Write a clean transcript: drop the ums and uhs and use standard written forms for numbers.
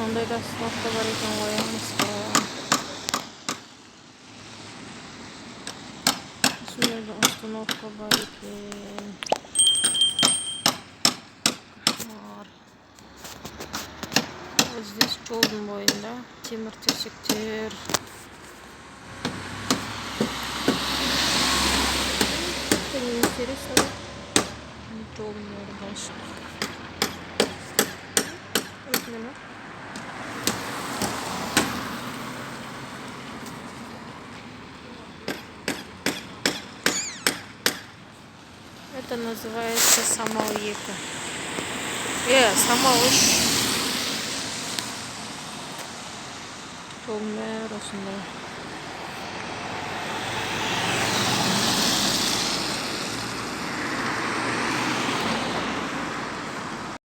сондай да остановка бар екен ғой, мысқыл. Осындай да остановка бар екен. Кошмар. Вот здесь жолдың бойында темір терсектер. Это неинтересно, да? Жолдың бәрі балшық. Это называется самал-ека. Самал-үш. Жолдың бәрі осындай.